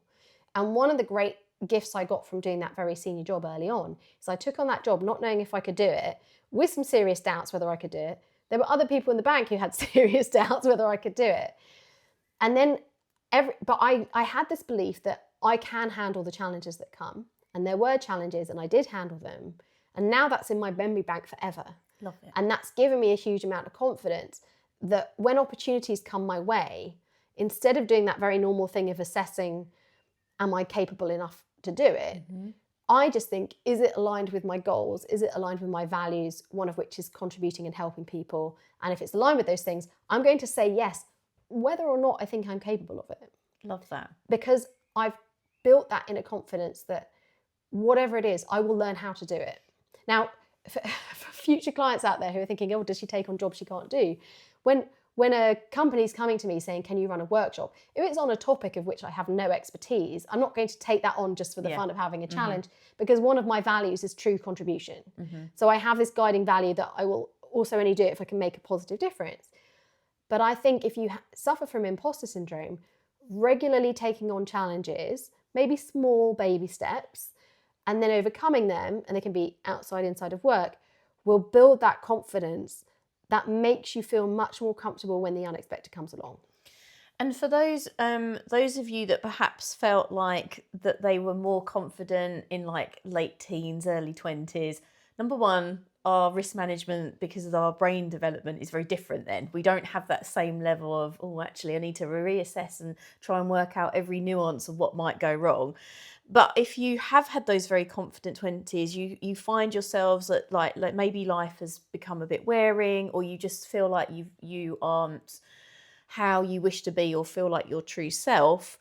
And one of the great gifts I got from doing that very senior job early on is I took on that job not knowing if I could do it, with some serious doubts whether I could do it. There were other people in the bank who had serious doubts whether I could do it. And then, but I had this belief that I can handle the challenges that come. And there were challenges and I did handle them. And now that's in my memory bank forever. Love it. And that's given me a huge amount of confidence that when opportunities come my way, instead of doing that very normal thing of assessing, am I capable enough to do it? I just think, is it aligned with my goals? Is it aligned with my values? One of which is contributing and helping people. And if it's aligned with those things, I'm going to say yes, whether or not I think I'm capable of it. Love that. Because I've built that inner confidence that whatever it is, I will learn how to do it. Now, for future clients out there who are thinking, oh, does she take on jobs she can't do? When a company's coming to me saying, can you run a workshop? If it's on a topic of which I have no expertise, I'm not going to take that on just for the fun of having a challenge, because one of my values is true contribution. So I have this guiding value that I will also only do it if I can make a positive difference. But I think if you suffer from imposter syndrome, regularly taking on challenges, maybe small baby steps, and then overcoming them, and they can be outside, inside of work, will build that confidence that makes you feel much more comfortable when the unexpected comes along. And for those of you that perhaps felt like that they were more confident in like late teens, early 20s, number one, our risk management, because of our brain development, is very different then. We don't have that same level of, oh, actually, I need to reassess and try and work out every nuance of what might go wrong. But if you have had those very confident 20s, you find yourselves that like maybe life has become a bit wearing, or you just feel like you aren't how you wish to be or feel like your true self,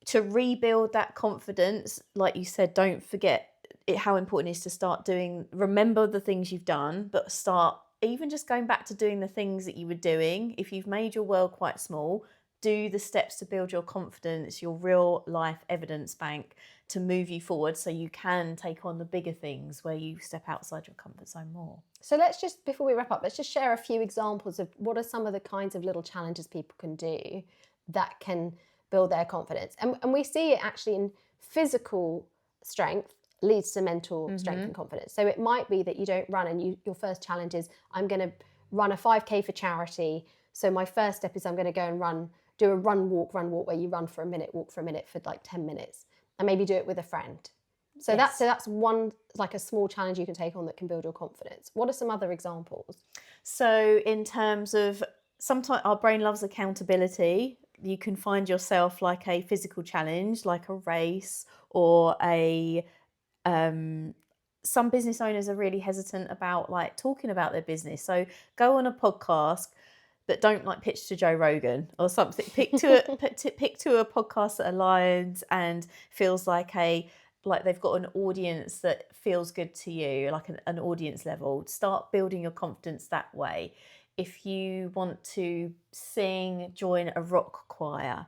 to rebuild that confidence, like you said, don't forget how important it is to start remember the things you've done, but start even just going back to doing the things that you were doing. If you've made your world quite small, do the steps to build your confidence, your real life evidence bank to move you forward so you can take on the bigger things where you step outside your comfort zone more. So let's just, before we wrap up, let's just share a few examples of what are some of the kinds of little challenges people can do that can build their confidence. And we see it actually in physical strength leads to mental strength and confidence. So it might be that you don't run and your first challenge is, I'm going to run a 5K for charity. So my first step is I'm going to go and do a run walk where you run for a minute, walk for a minute for like 10 minutes, and maybe do it with a friend. So that's one, like a small challenge you can take on that can build your confidence. What are some other examples? So in terms of, sometimes our brain loves accountability. You can find yourself like a physical challenge, like a race or some business owners are really hesitant about like talking about their business. So go on a podcast, but don't like pitch to Joe Rogan or something. Pick to a podcast that aligns and feels like they've got an audience that feels good to you, like an audience level. Start building your confidence that way. If you want to sing, join a rock choir.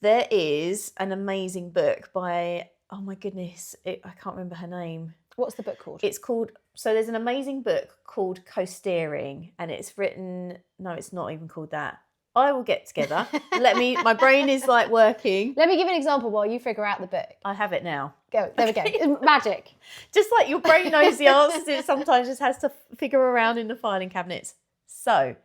There is an amazing book by, oh my goodness, I can't remember her name. What's the book called? So there's an amazing book called Co-Steering, and it's written, no, it's not even called that. I will get together. My brain is like working. Let me give you an example while you figure out the book. I have it now. Go, there we go. It's magic. Just like your brain knows the answers, it sometimes just has to figure around in the filing cabinets. So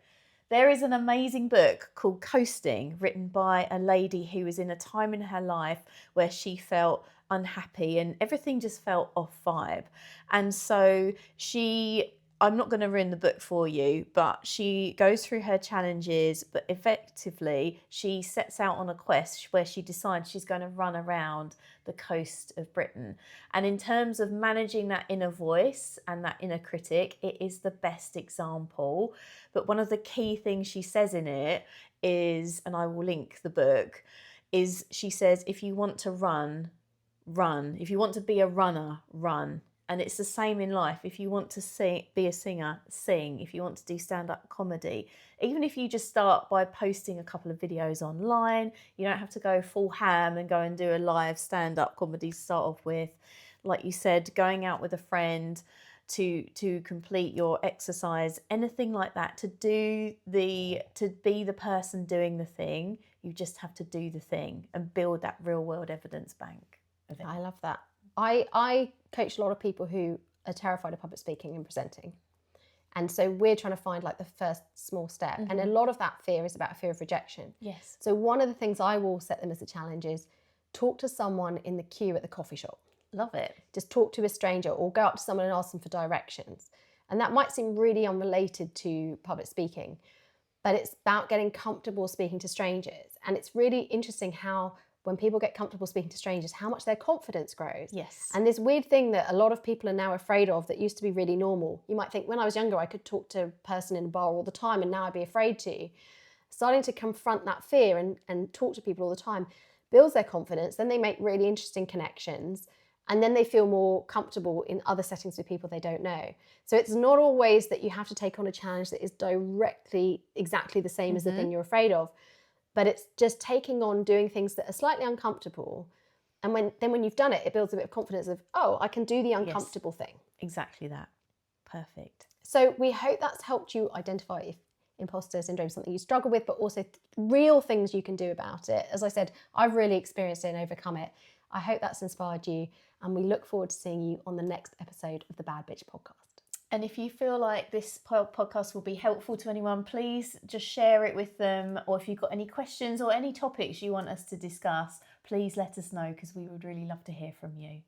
there is an amazing book called Coasting, written by a lady who was in a time in her life where she felt unhappy and everything just felt off vibe. And so I'm not going to ruin the book for you, but she goes through her challenges, but effectively she sets out on a quest where she decides she's going to run around the coast of Britain. And in terms of managing that inner voice and that inner critic, it is the best example. But one of the key things she says in it is, and I will link the book, is she says, if you want to run. If you want to be a runner, run. And it's the same in life. If you want to be a singer, sing. If you want to do stand-up comedy, even if you just start by posting a couple of videos online, you don't have to go full ham and go and do a live stand-up comedy to start off with. Like you said, going out with a friend to complete your exercise, anything like that, to be the person doing the thing, you just have to do the thing and build that real world evidence bank of it. I love that. I coach a lot of people who are terrified of public speaking and presenting. And so we're trying to find like the first small step. And a lot of that fear is about a fear of rejection. Yes. So one of the things I will set them as a challenge is talk to someone in the queue at the coffee shop. Love it. Just talk to a stranger or go up to someone and ask them for directions. And that might seem really unrelated to public speaking, but it's about getting comfortable speaking to strangers. And it's really interesting how when people get comfortable speaking to strangers, how much their confidence grows. Yes. And this weird thing that a lot of people are now afraid of that used to be really normal. You might think, when I was younger, I could talk to a person in a bar all the time and now I'd be afraid to. Starting to confront that fear and talk to people all the time builds their confidence. Then they make really interesting connections and then they feel more comfortable in other settings with people they don't know. So it's not always that you have to take on a challenge that is directly exactly the same as the thing you're afraid of. But it's just taking on doing things that are slightly uncomfortable. And when you've done it, it builds a bit of confidence of, oh, I can do the uncomfortable thing. Exactly that. Perfect. So we hope that's helped you identify if imposter syndrome is something you struggle with, but also real things you can do about it. As I said, I've really experienced it and overcome it. I hope that's inspired you. And we look forward to seeing you on the next episode of the Bad Bitch podcast. And if you feel like this podcast will be helpful to anyone, please just share it with them. Or if you've got any questions or any topics you want us to discuss, please let us know because we would really love to hear from you.